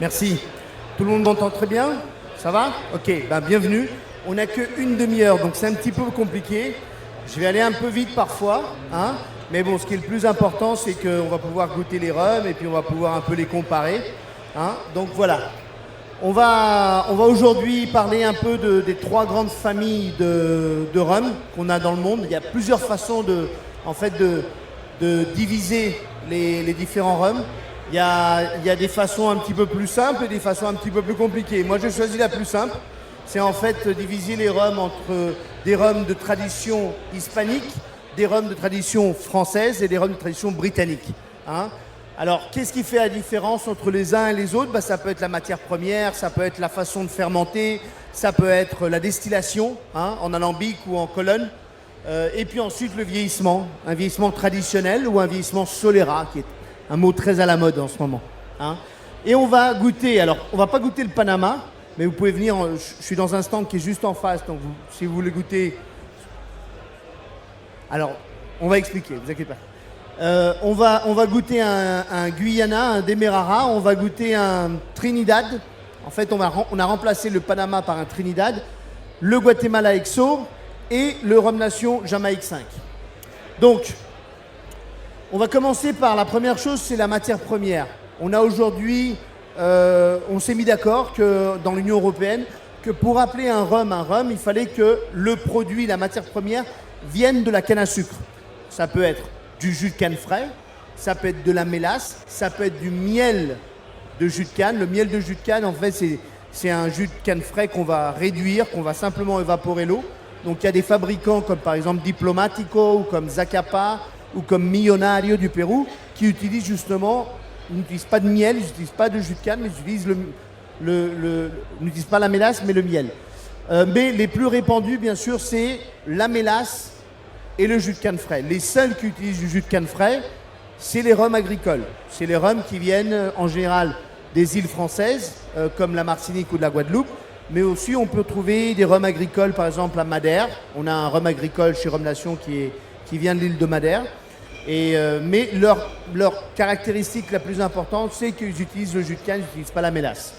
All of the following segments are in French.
Merci. Tout le monde m'entend très bien? Ça va? Ok, ben bienvenue. On n'a qu'une demi-heure, donc c'est un petit peu compliqué. Je vais aller un peu vite parfois, hein, mais bon, ce qui est le plus important, c'est qu'on va pouvoir goûter les rhums et puis on va pouvoir un peu les comparer. Hein. Donc voilà. On va aujourd'hui parler un peu des trois grandes familles de rhum qu'on a dans le monde. Il y a plusieurs façons de diviser les différents rhums. Il y a des façons un petit peu plus simples et des façons un petit peu plus compliquées. Moi, j'ai choisi la plus simple. C'est en fait diviser les rhums entre des rhums de tradition hispanique, des rhums de tradition française et des rhums de tradition britannique. Hein. Alors, qu'est-ce qui fait la différence entre les uns et les autres? Ça peut être la matière première, ça peut être la façon de fermenter, ça peut être la destillation, hein, en alambic ou en colonne. Et puis ensuite, le vieillissement. Un vieillissement traditionnel ou un vieillissement solera, qui est un mot très à la mode en ce moment. Hein. Et on va goûter, alors on va pas goûter le Panama, mais vous pouvez venir, je suis dans un stand qui est juste en face, donc si vous voulez goûter... Alors, on va expliquer, ne vous inquiétez pas. On va goûter un Guyana, un Demerara, on va goûter un Trinidad. En fait, on a remplacé le Panama par un Trinidad, le Guatemala XO et le Rhum Nation Jamaïque 5. Donc, on va commencer par la première chose, c'est la matière première. On a aujourd'hui, on s'est mis d'accord que dans l'Union européenne, que pour appeler un rhum, il fallait que le produit, la matière première, vienne de la canne à sucre. Ça peut être du jus de canne frais, ça peut être de la mélasse, ça peut être du miel de jus de canne. Le miel de jus de canne, en fait, c'est un jus de canne frais qu'on va réduire, qu'on va simplement évaporer l'eau. Donc il y a des fabricants comme par exemple Diplomatico ou comme Zacapa ou comme Millonario du Pérou qui utilisent justement, ils n'utilisent pas de miel, ils n'utilisent pas de jus de canne, mais ils utilisent n'utilisent pas la mélasse mais le miel. Mais les plus répandus bien sûr c'est la mélasse et le jus de canne frais. Les seuls qui utilisent du jus de canne frais, c'est les rhums agricoles. C'est les rhums qui viennent en général des îles françaises, comme la Martinique ou de la Guadeloupe, mais aussi on peut trouver des rhums agricoles, par exemple à Madère. On a un rhum agricole chez Rhum Nation qui vient de l'île de Madère. Mais leur caractéristique la plus importante, c'est qu'ils utilisent le jus de canne, ils n'utilisent pas la mélasse.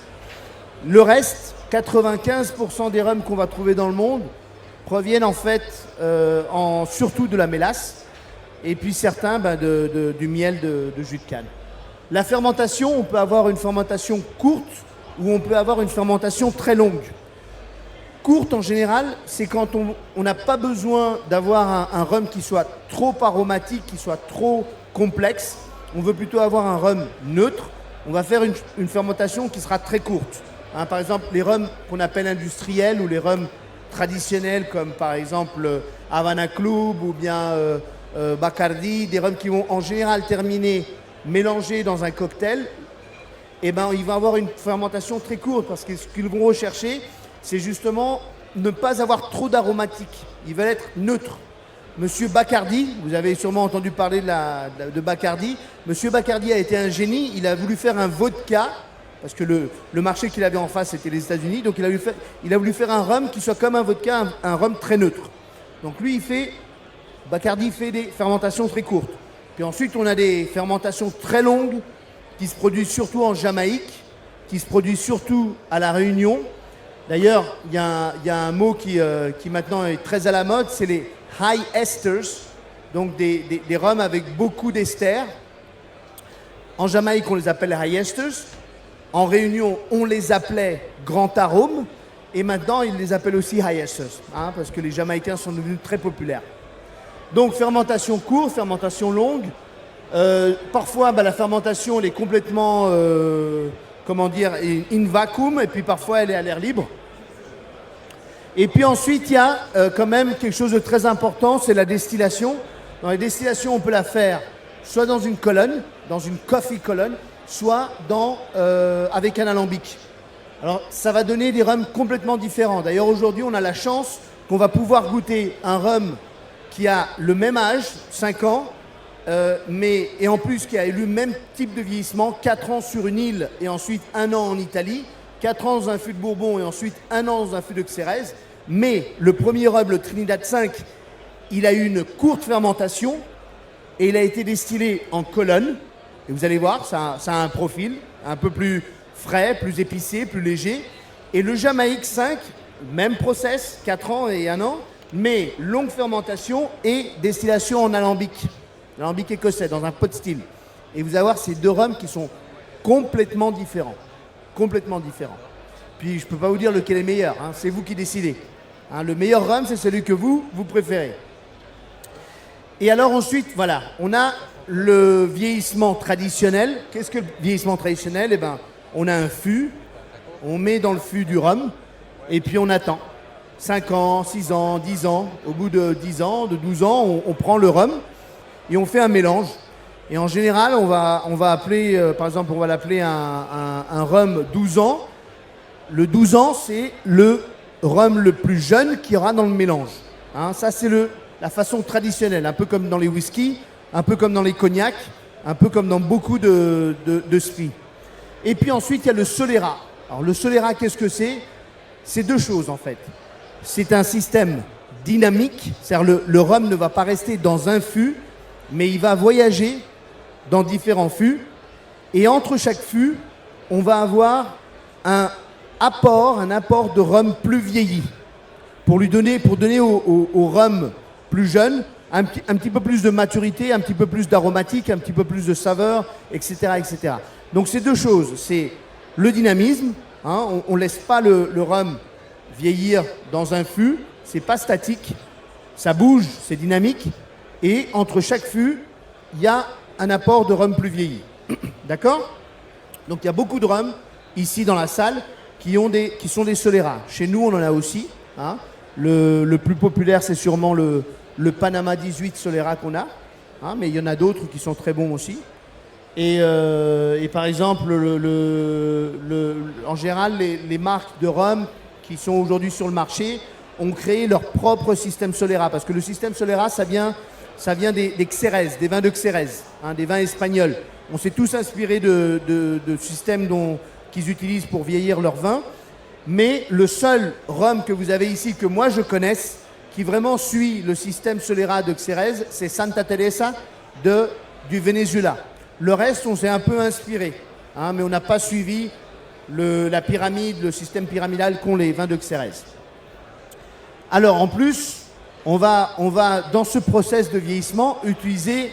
Le reste, 95% des rhums qu'on va trouver dans le monde, proviennent en fait surtout de la mélasse et puis certains du miel de jus de canne. La fermentation, on peut avoir une fermentation courte ou on peut avoir une fermentation très longue. Courte en général, c'est quand on n'a pas besoin d'avoir un rhum qui soit trop aromatique, qui soit trop complexe. On veut plutôt avoir un rhum neutre. On va faire une fermentation qui sera très courte. Hein, par exemple, les rhums qu'on appelle industriels ou les rhums traditionnels comme par exemple Havana Club ou bien Bacardi, des rhums qui vont en général terminer mélangés dans un cocktail, eh ben, ils vont avoir une fermentation très courte parce que ce qu'ils vont rechercher, c'est justement ne pas avoir trop d'aromatique. Ils veulent être neutres. Monsieur Bacardi, vous avez sûrement entendu parler de Bacardi. Monsieur Bacardi a été un génie, il a voulu faire un vodka, parce que le marché qu'il avait en face, c'était les États-Unis, donc il a voulu faire un rhum qui soit comme un vodka, un rhum très neutre. Donc lui, Bacardi fait des fermentations très courtes. Puis ensuite, on a des fermentations très longues qui se produisent surtout en Jamaïque, qui se produisent surtout à La Réunion. D'ailleurs, il y a un mot qui maintenant est très à la mode, c'est les high esters, donc des rhums avec beaucoup d'esters. En Jamaïque, on les appelle les high esters. En Réunion, on les appelait grand arôme. Et maintenant, ils les appellent aussi high esters, hein, parce que les Jamaïcains sont devenus très populaires. Donc, fermentation courte, fermentation longue. Parfois, la fermentation, elle est complètement, in vacuum, et puis parfois, elle est à l'air libre. Et puis ensuite, il y a quand même quelque chose de très important, c'est la destillation. Dans les distillations, on peut la faire soit dans une colonne, dans une coffee colonne, soit avec un alambic. Alors, ça va donner des rums complètement différents. D'ailleurs, aujourd'hui, on a la chance qu'on va pouvoir goûter un rhum qui a le même âge, 5 ans, et en plus qui a eu le même type de vieillissement, 4 ans sur une île et ensuite 1 an en Italie, 4 ans dans un fût de Bourbon et ensuite 1 an dans un fût de Xérès. Mais le premier rhum, le Trinidad 5, il a eu une courte fermentation et il a été destillé en colonne. Et vous allez voir, ça a un profil un peu plus frais, plus épicé, plus léger. Et le Jamaïque 5, même process, 4 ans et 1 an, mais longue fermentation et destillation en alambic écossais, dans un pot still. Et vous allez voir ces deux rhums qui sont complètement différents. Complètement différents. Puis je ne peux pas vous dire lequel est meilleur, hein, c'est vous qui décidez. Hein, le meilleur rhum, c'est celui que vous préférez. Et alors ensuite, voilà, on a le vieillissement traditionnel. Qu'est-ce que le vieillissement traditionnel? Eh bien, on a un fût, on met dans le fût du rhum, et puis on attend. 5 ans, 6 ans, 10 ans. Au bout de 10 ans, de 12 ans, on prend le rhum et on fait un mélange. Et en général, on va appeler, par exemple, on va l'appeler un rhum 12 ans. Le 12 ans, c'est le rhum le plus jeune qu'il y aura dans le mélange. Hein, ça, c'est la façon traditionnelle, un peu comme dans les whiskies, un peu comme dans les cognacs, un peu comme dans beaucoup de spi. Et puis ensuite, il y a le Solera. Alors le Solera, qu'est-ce que c'est? C'est deux choses en fait. C'est un système dynamique, c'est-à-dire le rhum ne va pas rester dans un fût, mais il va voyager dans différents fûts. Et entre chaque fût, on va avoir un apport de rhum plus vieilli. Pour donner au rhum plus jeune un petit peu plus de maturité, un petit peu plus d'aromatique, un petit peu plus de saveur, etc., etc. Donc c'est deux choses, c'est le dynamisme, hein, on ne laisse pas le rhum vieillir dans un fût, c'est pas statique, ça bouge, c'est dynamique, et entre chaque fût, il y a un apport de rhum plus vieilli. D'accord? Donc il y a beaucoup de rhum ici dans la salle qui sont des Solera. Chez nous, on en a aussi. Hein. Le plus populaire, c'est sûrement le Panama 18 Solera qu'on a, hein, mais il y en a d'autres qui sont très bons aussi. Et par exemple, en général, les marques de rhum qui sont aujourd'hui sur le marché ont créé leur propre système Solera, parce que le système Solera, ça vient des Xérès, des vins de Xérès, hein, des vins espagnols. On s'est tous inspirés de systèmes qu'ils utilisent pour vieillir leurs vins, mais le seul rhum que vous avez ici, que moi je connaisse, qui vraiment suit le système Solera de Xérès, c'est Santa Teresa du Venezuela. Le reste, on s'est un peu inspiré, hein, mais on n'a pas suivi la pyramide, le système pyramidal qu'ont les vins de Xérès. Alors, en plus, on va, dans ce process de vieillissement, utiliser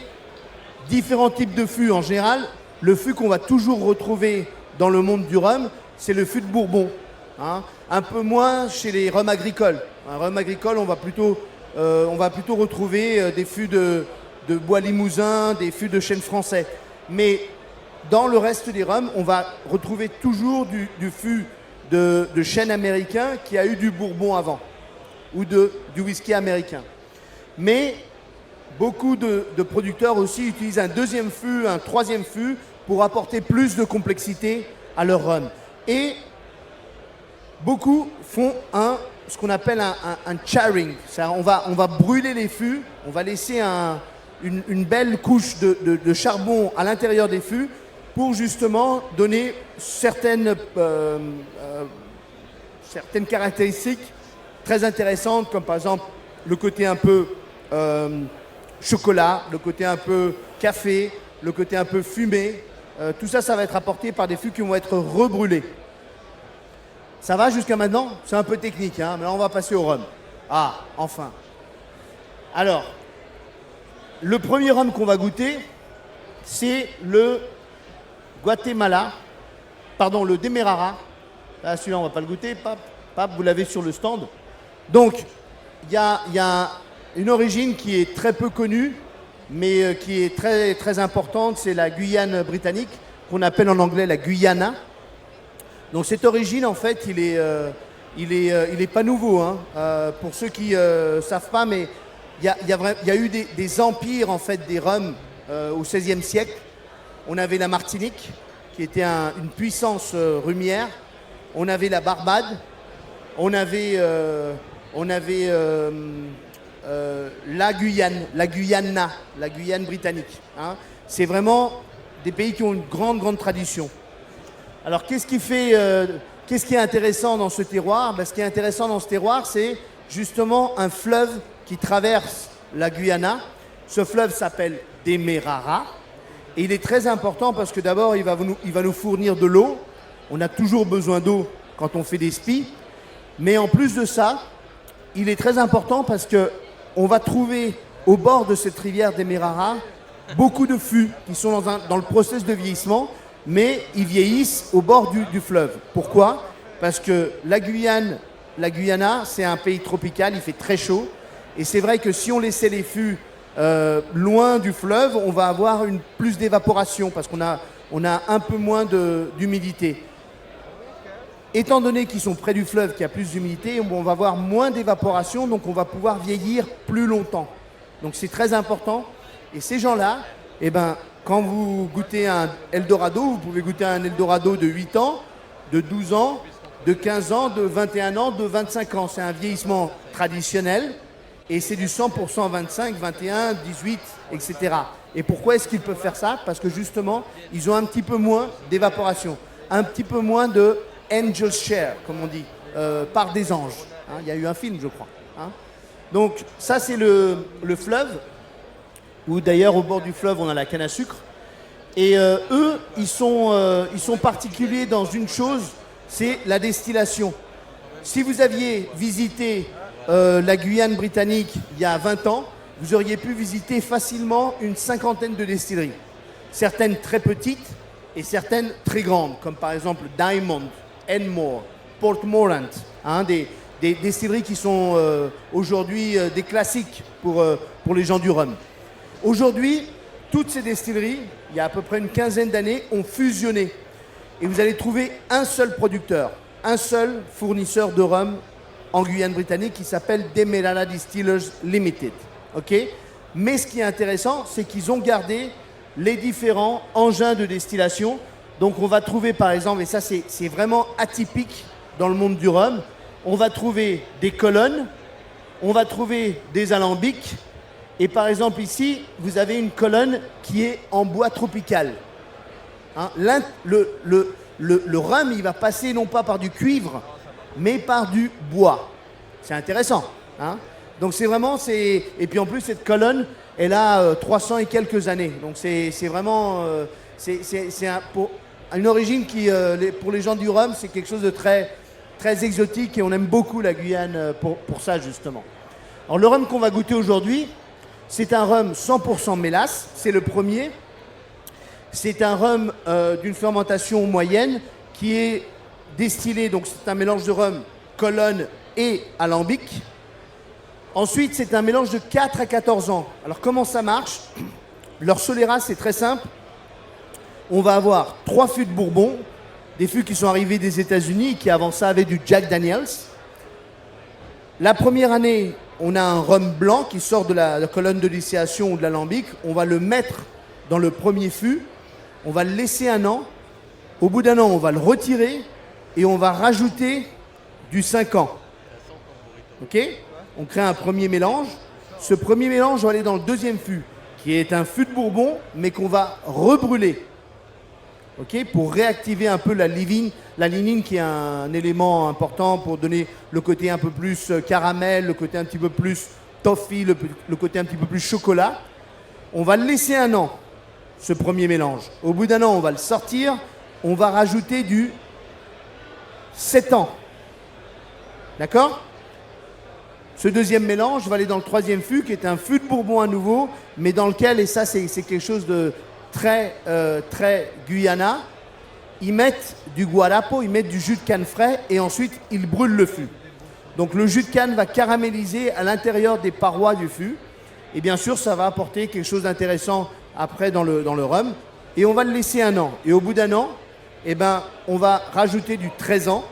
différents types de fûts. En général, le fût qu'on va toujours retrouver dans le monde du rhum, c'est le fût de Bourbon. Hein, un peu moins chez les rhums agricoles. Un rhum agricole, on va plutôt retrouver des fûts de bois limousin, des fûts de chêne français. Mais dans le reste des rhums, on va retrouver toujours du fût de chêne américain qui a eu du Bourbon avant, ou du whisky américain. Mais beaucoup de producteurs aussi utilisent un deuxième fût, un troisième fût pour apporter plus de complexité à leur rhum. Et beaucoup font ce qu'on appelle un charring. On va brûler les fûts, on va laisser une belle couche de charbon à l'intérieur des fûts pour justement donner certaines caractéristiques très intéressantes, comme par exemple le côté un peu chocolat, le côté un peu café, le côté un peu fumé. Tout ça, ça va être apporté par des fûts qui vont être rebrûlés. Ça va jusqu'à maintenant? C'est un peu technique, hein, mais là on va passer au rhum. Ah, enfin. Alors, le premier rhum qu'on va goûter, c'est le le Demerara. Là, celui-là, on ne va pas le goûter. Pape, vous l'avez sur le stand. Donc, il y a une origine qui est très peu connue, mais qui est très, très importante. C'est la Guyane britannique, qu'on appelle en anglais la Guyana. Donc cette origine, en fait, il est pas nouveau. Hein. Pour ceux qui savent pas, mais il y a eu des empires en fait des rhums au XVIe siècle. On avait la Martinique, qui était une puissance rhumière. on avait la Barbade, on avait la Guyane, la Guyane britannique. Hein. C'est vraiment des pays qui ont une grande tradition. Alors qu'est-ce qui est intéressant dans ce terroir? Ce qui est intéressant dans ce terroir, c'est justement un fleuve qui traverse la Guyana. Ce fleuve s'appelle Demerara. Et il est très important parce que d'abord, il va nous fournir de l'eau. On a toujours besoin d'eau quand on fait des spi. Mais en plus de ça, il est très important parce qu'on va trouver au bord de cette rivière Demerara beaucoup de fûts qui sont dans le processus de vieillissement, mais ils vieillissent au bord du fleuve. Pourquoi? Parce que la Guyana, c'est un pays tropical, il fait très chaud. Et c'est vrai que si on laissait les fûts loin du fleuve, on va avoir plus d'évaporation parce qu'on a un peu moins d'humidité. Étant donné qu'ils sont près du fleuve, qu'il y a plus d'humidité, on va avoir moins d'évaporation, donc on va pouvoir vieillir plus longtemps. Donc c'est très important. Et ces gens-là, quand vous goûtez un Eldorado, vous pouvez goûter un Eldorado de 8 ans, de 12 ans, de 15 ans, de 21 ans, de 25 ans. C'est un vieillissement traditionnel et c'est du 100% 25, 21, 18, etc. Et pourquoi est-ce qu'ils peuvent faire ça? Parce que justement, ils ont un petit peu moins d'évaporation, un petit peu moins de angel share, comme on dit, part des anges. Hein, il y a eu un film, je crois. Hein. Donc ça, c'est le fleuve, où d'ailleurs au bord du fleuve, on a la canne à sucre. Et eux, ils sont particuliers dans une chose, c'est la distillation. Si vous aviez visité la Guyane britannique il y a 20 ans, vous auriez pu visiter facilement une 50aine de distilleries. Certaines très petites et certaines très grandes, comme par exemple Diamond, Enmore, Portmorant, hein, des distilleries qui sont aujourd'hui des classiques pour les gens du rhum. Aujourd'hui, toutes ces distilleries, il y a à peu près une quinzaine d'années, ont fusionné. Et vous allez trouver un seul producteur, un seul fournisseur de rhum en Guyane britannique qui s'appelle Demerara Distillers Limited. Okay. Mais ce qui est intéressant, c'est qu'ils ont gardé les différents engins de distillation. Donc on va trouver par exemple, et ça c'est vraiment atypique dans le monde du rhum, on va trouver des colonnes, on va trouver des alambics, et par exemple ici, vous avez une colonne qui est en bois tropical. Hein, le rhum, il va passer non pas par du cuivre, mais par du bois. C'est intéressant. Hein. Donc c'est vraiment, et puis en plus cette colonne, elle a 300 et quelques années. Donc c'est vraiment, une origine qui, pour les gens du rhum, c'est quelque chose de très, très exotique et on aime beaucoup la Guyane pour ça justement. Alors le rhum qu'on va goûter aujourd'hui, c'est un rhum 100% mélasse, c'est le premier. C'est un rhum d'une fermentation moyenne qui est distillé, donc c'est un mélange de rhum, colonne et alambic. Ensuite, c'est un mélange de 4 à 14 ans. Alors comment ça marche? Leur Solera, c'est très simple. On va avoir 3 fûts de Bourbon, des fûts qui sont arrivés des États-Unis, qui avant ça avaient du Jack Daniels. La première année, on a un rhum blanc qui sort de la colonne de distillation ou de l'alambic. On va le mettre dans le premier fût. On va le laisser un an. Au bout d'un an, on va le retirer et on va rajouter du 5 ans. OK? On crée un premier mélange. Ce premier mélange va aller dans le deuxième fût, qui est un fût de Bourbon, mais qu'on va rebrûler. OK? Pour réactiver un peu la lignine qui est un élément important pour donner le côté un peu plus caramel, le côté un petit peu plus toffee, le côté un petit peu plus chocolat. On va le laisser un an, ce premier mélange. Au bout d'un an, on va le sortir. On va rajouter du 7 ans. D'accord? Ce deuxième mélange va aller dans le troisième fût, qui est un fût de Bourbon à nouveau, mais dans lequel, et ça c'est quelque chose de très, très Guyana, ils mettent du guarapo, ils mettent du jus de canne frais, et ensuite ils brûlent le fût. Donc le jus de canne va caraméliser à l'intérieur des parois du fût, et bien sûr ça va apporter quelque chose d'intéressant après dans le rhum, et on va le laisser un an. Et au bout d'un an, on va rajouter du 13 ans.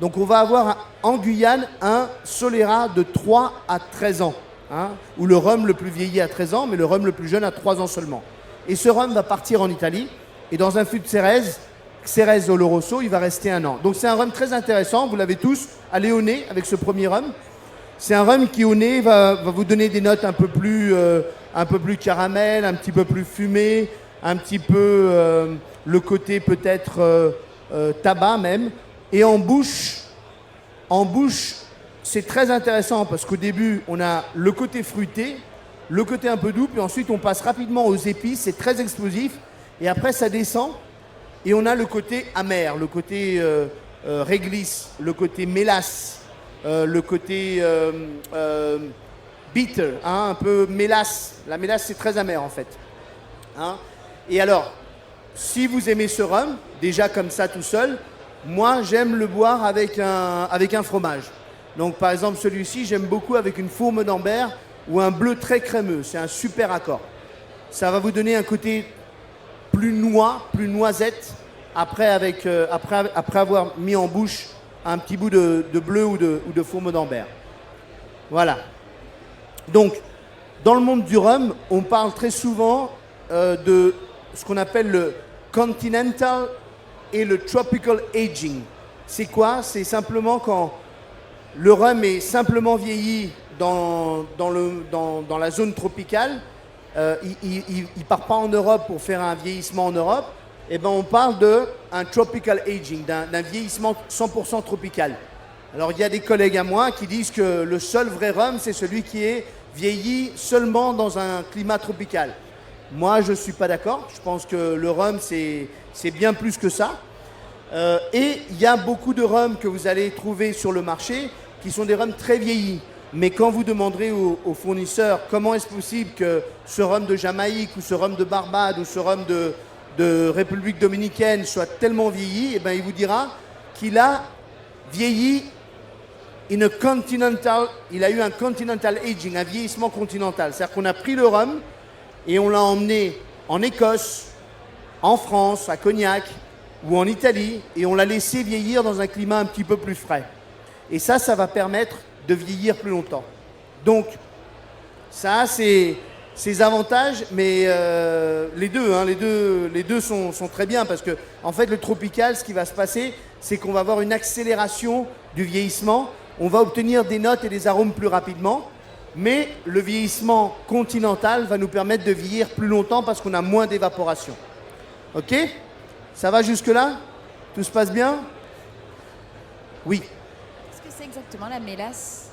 Donc on va avoir en Guyane un Solera de 3 à 13 ans, hein, où le rhum le plus vieilli à 13 ans, mais le rhum le plus jeune à 3 ans seulement. Et ce rhum va partir en Italie, et dans un fût de Xérès, Xérès Oloroso, il va rester 1 an. Donc c'est un rhum très intéressant, vous l'avez tous, allez au nez avec ce premier rhum. C'est un rhum qui au nez va vous donner des notes un peu plus caramel, un petit peu plus fumé, un petit peu le côté peut-être tabac même. Et en bouche, c'est très intéressant parce qu'au début, on a le côté fruité, le côté un peu doux, puis ensuite on passe rapidement aux épices, c'est très explosif. Et après, ça descend et on a le côté amer, le côté réglisse, le côté mélasse, le côté bitter, hein, un peu mélasse. La mélasse, c'est très amer en fait. Hein. Et alors, si vous aimez ce rhum, déjà comme ça tout seul, moi j'aime le boire avec un fromage. Donc par exemple celui-ci, j'aime beaucoup avec une fourme d'Ambert ou un bleu très crémeux. C'est un super accord. Ça va vous donner un côté plus noix, plus noisette, après avoir mis en bouche un petit bout de bleu ou de fourme d'Ambert. Voilà. Donc, dans le monde du rhum, on parle très souvent de ce qu'on appelle le continental et le tropical aging. C'est quoi? C'est simplement quand le rhum est simplement vieilli dans la zone tropicale, il ne part pas en Europe pour faire un vieillissement en Europe, et ben on parle d'un tropical aging, d'un vieillissement 100% tropical. Alors il y a des collègues à moi qui disent que le seul vrai rhum, c'est celui qui est vieilli seulement dans un climat tropical. Moi, je ne suis pas d'accord. Je pense que le rhum, c'est bien plus que ça. Et il y a beaucoup de rhums que vous allez trouver sur le marché qui sont des rhums très vieillis. Mais quand vous demanderez aux fournisseurs comment est-ce possible que ce rhum de Jamaïque ou ce rhum de Barbade ou ce rhum de République dominicaine soit tellement vieilli, eh ben, il vous dira qu'il a vieilli il a eu un continental aging, un vieillissement continental. C'est-à-dire qu'on a pris le rhum et on l'a emmené en Écosse, en France, à Cognac ou en Italie et on l'a laissé vieillir dans un climat un petit peu plus frais. Et ça va permettre de vieillir plus longtemps. Donc, ça a ses avantages, mais les deux sont très bien parce que, en fait, le tropical, ce qui va se passer, c'est qu'on va avoir une accélération du vieillissement. On va obtenir des notes et des arômes plus rapidement, mais le vieillissement continental va nous permettre de vieillir plus longtemps parce qu'on a moins d'évaporation. Ok? Ça va jusque-là? Tout se passe bien? Oui. Qu'est-ce que c'est exactement la mélasse?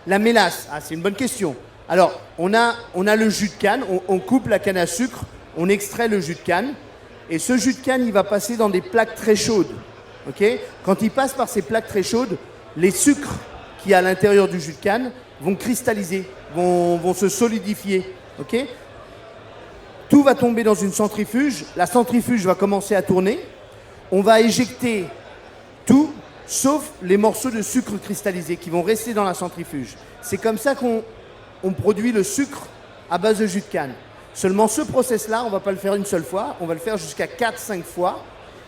La mélasse, c'est une bonne question. Alors, on a le jus de canne, on coupe la canne à sucre, on extrait le jus de canne, et ce jus de canne, il va passer dans des plaques très chaudes. Okay? Quand il passe par ces plaques très chaudes, les sucres qu'il y a à l'intérieur du jus de canne vont cristalliser, vont se solidifier. Okay? Tout va tomber dans une centrifuge, la centrifuge va commencer à tourner, on va éjecter tout, sauf les morceaux de sucre cristallisés qui vont rester dans la centrifuge. C'est comme ça qu'on produit le sucre à base de jus de canne. Seulement ce process-là, on ne va pas le faire une seule fois, on va le faire jusqu'à 4-5 fois.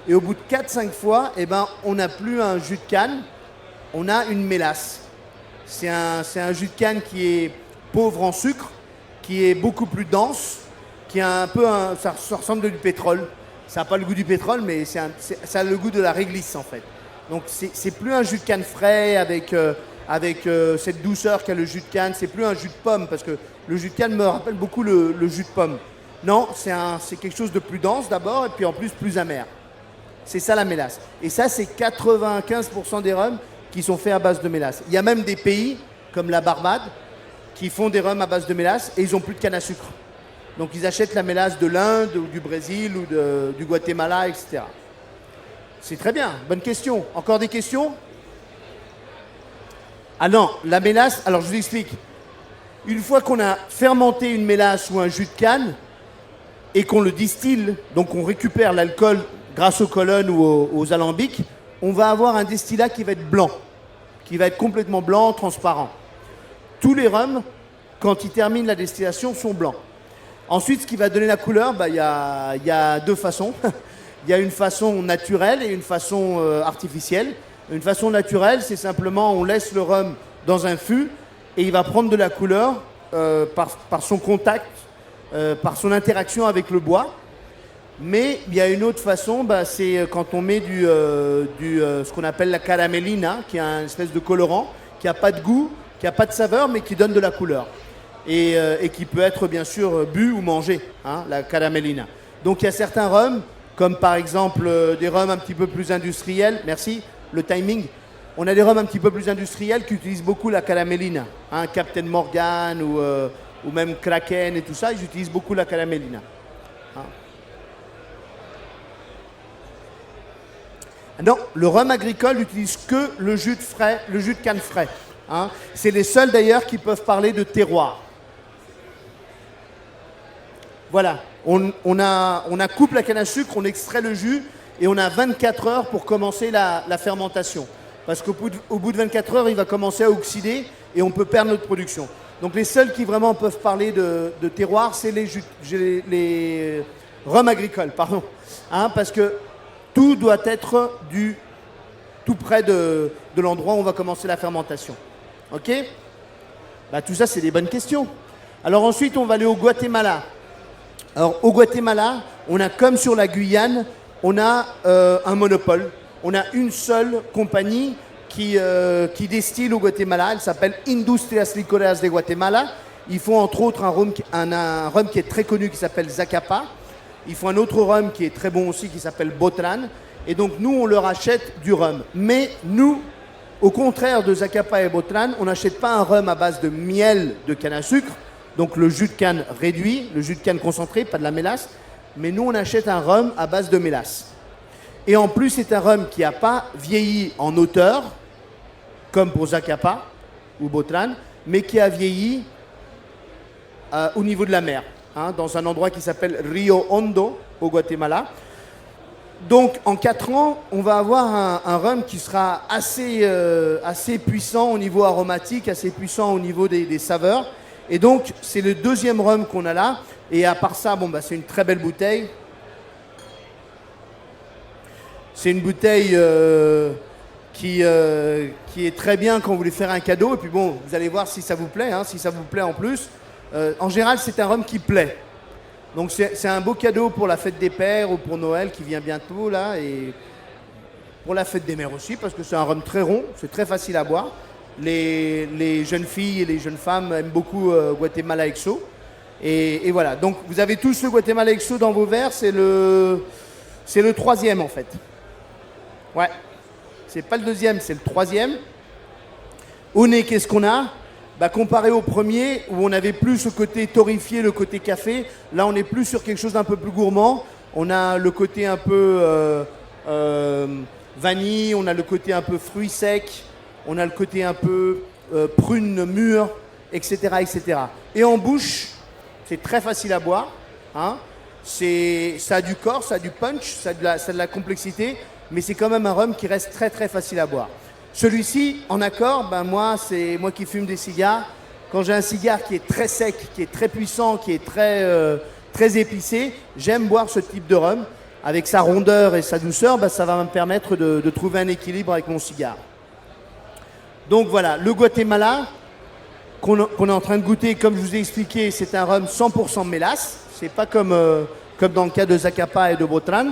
Et au bout de 4-5 fois, eh ben, on n'a plus un jus de canne, on a une mélasse. C'est un jus de canne qui est pauvre en sucre, qui est beaucoup plus dense, qui a un peu ça ressemble à du pétrole. Ça n'a pas le goût du pétrole, mais ça a le goût de la réglisse en fait. Donc c'est plus un jus de canne frais avec cette douceur qu'a le jus de canne. C'est plus un jus de pomme parce que le jus de canne me rappelle beaucoup le jus de pomme. Non, c'est quelque chose de plus dense d'abord et puis en plus amer. C'est ça la mélasse. Et ça, c'est 95% des rhums qui sont faits à base de mélasse. Il y a même des pays comme la Barbade qui font des rhums à base de mélasse et ils n'ont plus de canne à sucre. Donc ils achètent la mélasse de l'Inde ou du Brésil ou du Guatemala, etc. C'est très bien, bonne question. Encore des questions? Ah non, la mélasse, alors je vous explique. Une fois qu'on a fermenté une mélasse ou un jus de canne et qu'on le distille, donc on récupère l'alcool grâce aux colonnes ou aux alambics, on va avoir un destillat qui va être blanc, qui va être complètement blanc, transparent. Tous les rhums, quand ils terminent la distillation, sont blancs. Ensuite, ce qui va donner la couleur, il y a deux façons. Il y a une façon naturelle et une façon artificielle. Une façon naturelle, c'est simplement on laisse le rhum dans un fût et il va prendre de la couleur par son contact, par son interaction avec le bois. Mais il y a une autre façon, c'est quand on met ce qu'on appelle la caramelina, qui est une espèce de colorant, qui n'a pas de goût, qui n'a pas de saveur, mais qui donne de la couleur. Et qui peut être bien sûr bu ou mangé, hein, la caramelina. Donc il y a certains rhums, comme par exemple des rhums un petit peu plus industriels, merci, le timing. On a des rhums un petit peu plus industriels qui utilisent beaucoup la caramelina. Hein, Captain Morgan ou même Kraken et tout ça, ils utilisent beaucoup la caramelina. Hein. Non, le rhum agricole n'utilise que le jus de canne frais. Hein. C'est les seuls d'ailleurs qui peuvent parler de terroir. Voilà, on coupe la canne à sucre, on extrait le jus et on a 24 heures pour commencer la fermentation. Parce qu'au bout de 24 heures, il va commencer à oxyder et on peut perdre notre production. Donc les seuls qui vraiment peuvent parler de terroir, c'est les rhums agricoles, pardon. Hein, parce que tout doit être tout près de l'endroit où on va commencer la fermentation. Ok ? Tout ça, c'est des bonnes questions. Alors ensuite, on va aller au Guatemala. Alors au Guatemala, on a comme sur la Guyane, on a un monopole. On a une seule compagnie qui distille au Guatemala. Elle s'appelle Industrias Licoreras de Guatemala. Ils font entre autres un rhum qui est très connu qui s'appelle Zacapa. Ils font un autre rhum qui est très bon aussi qui s'appelle Botran. Et donc nous, on leur achète du rhum. Mais nous, au contraire de Zacapa et Botran, on n'achète pas un rhum à base de miel de canne à sucre, donc le jus de canne réduit, le jus de canne concentré, pas de la mélasse. Mais nous, on achète un rhum à base de mélasse. Et en plus, c'est un rhum qui n'a pas vieilli en hauteur, comme pour Zacapa ou Botran, mais qui a vieilli au niveau de la mer. Hein, dans un endroit qui s'appelle Rio Hondo, au Guatemala. Donc, en 4 ans, on va avoir un rhum qui sera assez puissant au niveau aromatique, assez puissant au niveau des saveurs. Et donc, c'est le deuxième rhum qu'on a là. Et à part ça, c'est une très belle bouteille. C'est une bouteille qui est très bien quand vous voulez faire un cadeau. Et puis vous allez voir si ça vous plaît, hein, si ça vous plaît en plus. En général, c'est un rhum qui plaît. Donc c'est un beau cadeau pour la fête des pères ou pour Noël qui vient bientôt là. Et pour la fête des mères aussi, parce que c'est un rhum très rond, c'est très facile à boire. Les jeunes filles et les jeunes femmes aiment beaucoup Guatemala XO. Et voilà, donc vous avez tous le Guatemala XO dans vos verres, c'est le troisième en fait. Ouais, c'est pas le deuxième, c'est le troisième. Au nez, qu'est-ce qu'on a ? Comparé au premier, où on avait plus ce côté torréfié, le côté café, là on est plus sur quelque chose d'un peu plus gourmand. On a le côté un peu vanille, on a le côté un peu fruits secs, on a le côté un peu prune mûre, etc., etc. Et en bouche, c'est très facile à boire. Hein. Ça a du corps, ça a du punch, ça a de la complexité, mais c'est quand même un rhum qui reste très très facile à boire. Celui-ci, en accord, c'est moi qui fume des cigares. Quand j'ai un cigare qui est très sec, qui est très puissant, qui est très épicé, j'aime boire ce type de rhum. Avec sa rondeur et sa douceur, ça va me permettre de trouver un équilibre avec mon cigare. Donc voilà, le Guatemala, qu'on est en train de goûter, comme je vous ai expliqué, c'est un rhum 100% mélasse. C'est pas comme dans le cas de Zacapa et de Botran.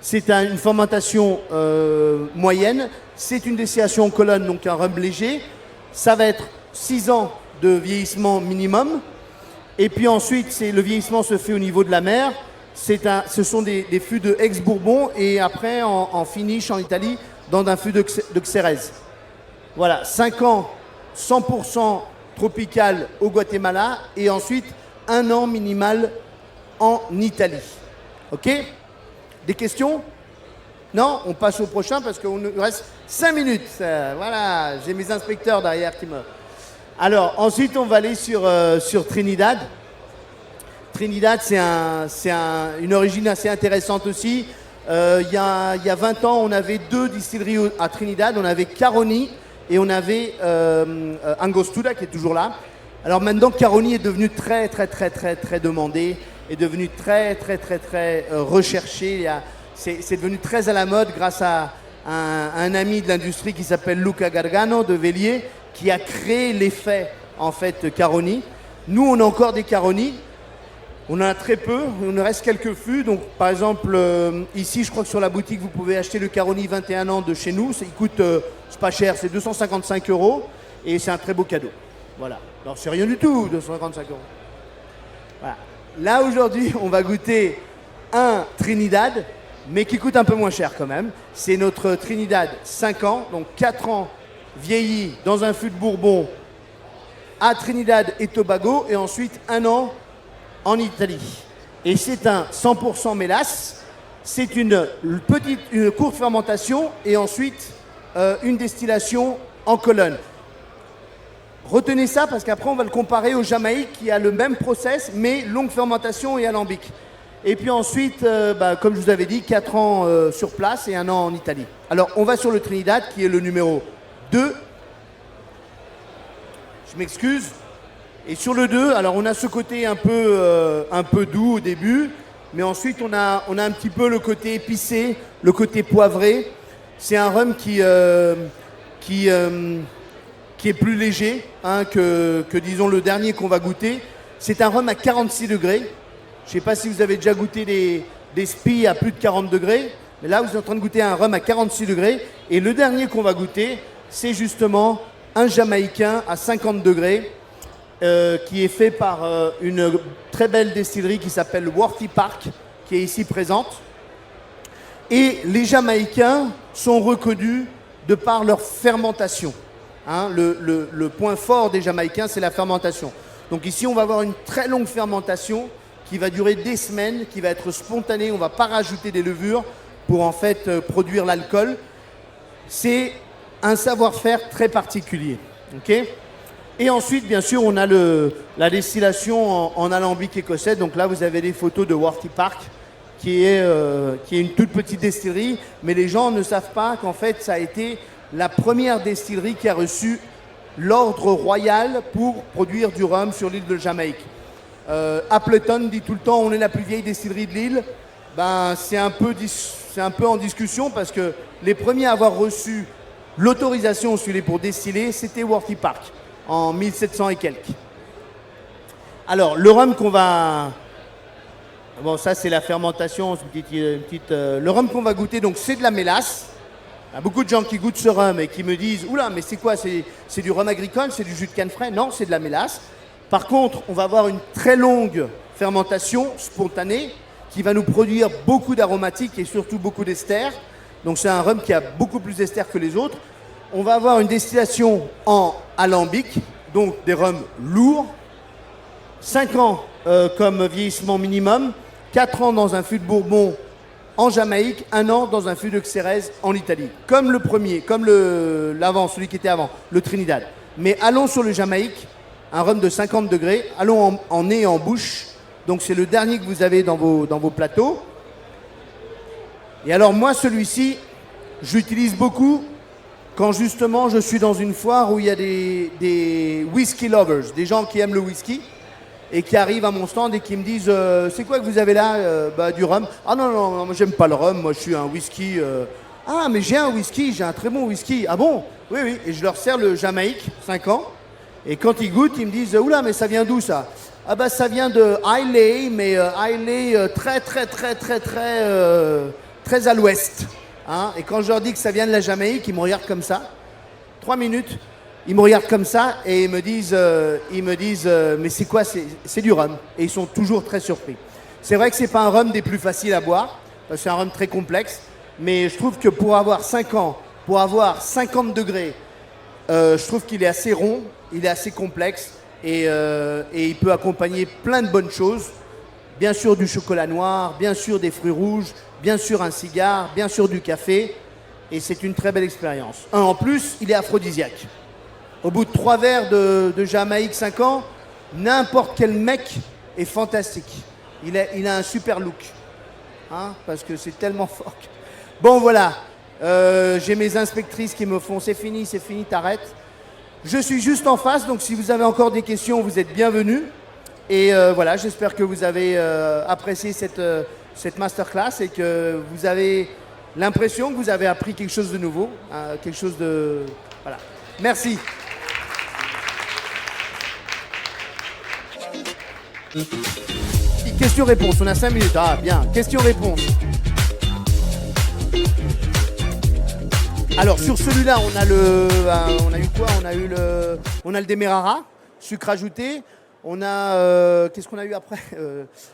C'est une fermentation moyenne. C'est une distillation en colonne, donc un rhum léger. Ça va être 6 ans de vieillissement minimum. Et puis ensuite, le vieillissement se fait au niveau de la mer. Ce sont des fûts de ex-Bourbon et après en finish en Italie dans un fût de Xérès. Voilà, 5 ans 100% tropical au Guatemala et ensuite 1 an minimal en Italie. Ok ? Des questions ? Non ? On passe au prochain parce qu'il nous reste 5 minutes. Voilà, j'ai mes inspecteurs derrière qui me... Alors, ensuite, on va aller sur Trinidad. Trinidad, c'est une origine assez intéressante aussi. Il y a 20 ans, on avait 2 distilleries à Trinidad. On avait Caroni et on avait Angostura qui est toujours là. Alors maintenant, Caroni est devenu très, très, très, très, très demandé, est devenu très, très, très, très recherché. C'est devenu très à la mode grâce à un ami de l'industrie qui s'appelle Luca Gargano de Vélier, qui a créé l'effet, en fait, Caroni. Nous, on a encore des Caroni. On en a très peu, il nous reste quelques fûts. Donc, par exemple, ici, je crois que sur la boutique, vous pouvez acheter le Caroni 21 ans de chez nous. Il coûte, c'est pas cher, c'est 255 € et c'est un très beau cadeau. Voilà. Alors, c'est rien du tout, 255 €. Voilà. Là, aujourd'hui, on va goûter un Trinidad, mais qui coûte un peu moins cher quand même. C'est notre Trinidad 5 ans, donc 4 ans vieilli dans un fût de Bourbon à Trinidad et Tobago, et ensuite 1 an en Italie. Et c'est un 100% mélasse. C'est une courte fermentation et ensuite une distillation en colonne. Retenez ça parce qu'après on va le comparer au Jamaïque qui a le même process mais longue fermentation et alambic. Et puis ensuite, comme je vous avais dit, 4 ans sur place et 1 an en Italie. Alors on va sur le Trinidad qui est le numéro 2. Je m'excuse. Et sur le 2, alors on a ce côté un peu doux au début, mais ensuite on a un petit peu le côté épicé, le côté poivré. C'est un rhum qui est plus léger que disons le dernier qu'on va goûter. C'est un rhum à 46 degrés. Je ne sais pas si vous avez déjà goûté des spies à plus de 40 degrés, mais là vous êtes en train de goûter un rhum à 46 degrés. Et le dernier qu'on va goûter, c'est justement un Jamaïcain à 50 degrés. Qui est fait par une très belle distillerie qui s'appelle Worthy Park, qui est ici présente. Et les Jamaïcains sont reconnus de par leur fermentation. Le point fort des Jamaïcains, c'est la fermentation. Donc ici, on va avoir une très longue fermentation qui va durer des semaines, qui va être spontanée. On ne va pas rajouter des levures pour en fait produire l'alcool. C'est un savoir-faire très particulier. Okay ? Et ensuite, bien sûr, on a la distillation en alambic écossais. Donc là, vous avez des photos de Worthy Park, qui est une toute petite distillerie. Mais les gens ne savent pas qu'en fait, ça a été la première distillerie qui a reçu l'ordre royal pour produire du rhum sur l'île de Jamaïque. Appleton dit tout le temps, on est la plus vieille distillerie de l'île. C'est un peu en discussion parce que les premiers à avoir reçu l'autorisation pour distiller, c'était Worthy Park. En 1700 et quelques. Alors, le rhum qu'on va... Bon, ça, c'est la fermentation. Le rhum qu'on va goûter, donc, c'est de la mélasse. Il y a beaucoup de gens qui goûtent ce rhum et qui me disent « Oula, mais c'est quoi? C'est du rhum agricole? C'est du jus de canne frais ?» Non, c'est de la mélasse. Par contre, on va avoir une très longue fermentation spontanée qui va nous produire beaucoup d'aromatiques et surtout beaucoup d'esters. Donc, c'est un rhum qui a beaucoup plus d'esters que les autres. On va avoir une distillation en alambic, donc des rhums lourds, 5 ans comme vieillissement minimum, 4 ans dans un fût de Bourbon en Jamaïque, 1 an dans un fût de Xérès en Italie. Comme le premier, comme l'avant, celui qui était avant, le Trinidad. Mais allons sur le Jamaïque, un rhum de 50 degrés, allons en nez et en bouche. Donc c'est le dernier que vous avez dans vos plateaux. Et alors moi, celui-ci, j'utilise beaucoup quand justement je suis dans une foire où il y a des whisky lovers, des gens qui aiment le whisky et qui arrivent à mon stand et qui me disent c'est quoi que vous avez là? Du rhum. Ah non, moi j'aime pas le rhum, moi je suis un whisky. Ah mais j'ai un whisky, j'ai un très bon whisky. Ah bon? Oui. Et je leur sers le Jamaïque, 5 ans. Et quand ils goûtent, ils me disent oula, mais ça vient d'où ça? Ah ça vient de Islay, mais Islay très à l'ouest. Et quand je leur dis que ça vient de la Jamaïque, ils me regardent comme ça. 3 minutes, ils me regardent comme ça et ils me disent mais c'est quoi? C'est du rhum. Et ils sont toujours très surpris. C'est vrai que c'est pas un rhum des plus faciles à boire, parce que c'est un rhum très complexe, mais je trouve que pour avoir 5 ans, pour avoir 50 degrés, je trouve qu'il est assez rond, il est assez complexe et il peut accompagner plein de bonnes choses. Bien sûr du chocolat noir, bien sûr des fruits rouges, bien sûr un cigare, bien sûr du café. Et c'est une très belle expérience. En plus, il est aphrodisiaque. Au bout de 3 verres de Jamaïque 5 ans, n'importe quel mec est fantastique. Il a un super look. Parce que c'est tellement fort. Bon voilà, j'ai mes inspectrices qui me font c'est fini, t'arrêtes. Je suis juste en face, donc si vous avez encore des questions, vous êtes bienvenus. Et voilà, j'espère que vous avez apprécié cette masterclass et que vous avez l'impression que vous avez appris quelque chose de nouveau, quelque chose de... Voilà. Merci. Question-réponse, on a 5 minutes. Ah, bien. Question-réponse. Alors, sur celui-là, on a eu quoi? On a le Demerara, sucre ajouté. On a, qu'est-ce qu'on a eu après?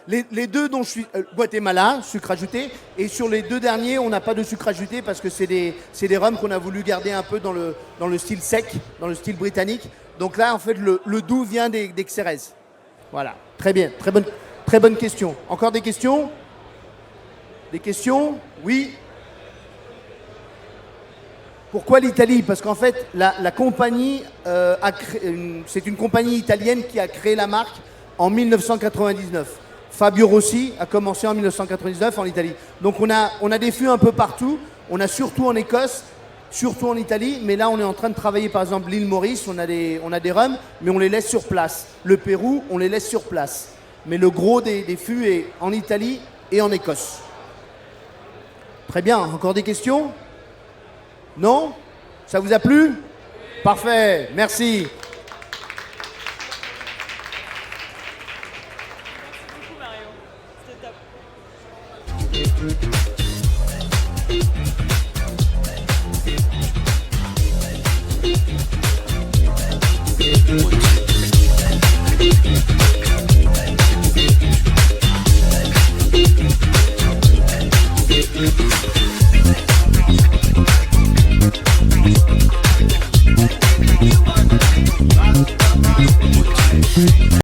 Les deux dont je suis, Guatemala, sucre ajouté. Et sur les deux derniers, on n'a pas de sucre ajouté parce que c'est des rums qu'on a voulu garder un peu dans le style sec, dans le style britannique. Donc là, en fait, le doux vient des Xérès. Voilà, très bien, très bonne question. Encore des questions? Des questions? Oui. Pourquoi l'Italie? Parce qu'en fait, la compagnie, c'est une compagnie italienne qui a créé la marque en 1999. Fabio Rossi a commencé en 1999 en Italie. Donc on a des fûts un peu partout. On a surtout en Écosse, surtout en Italie. Mais là, on est en train de travailler, par exemple, l'île Maurice. On a des rums, mais on les laisse sur place. Le Pérou, on les laisse sur place. Mais le gros des fûts est en Italie et en Écosse. Très bien. Encore des questions? Non? Ça vous a plu? Parfait, merci. Merci beaucoup Mario, c'était top.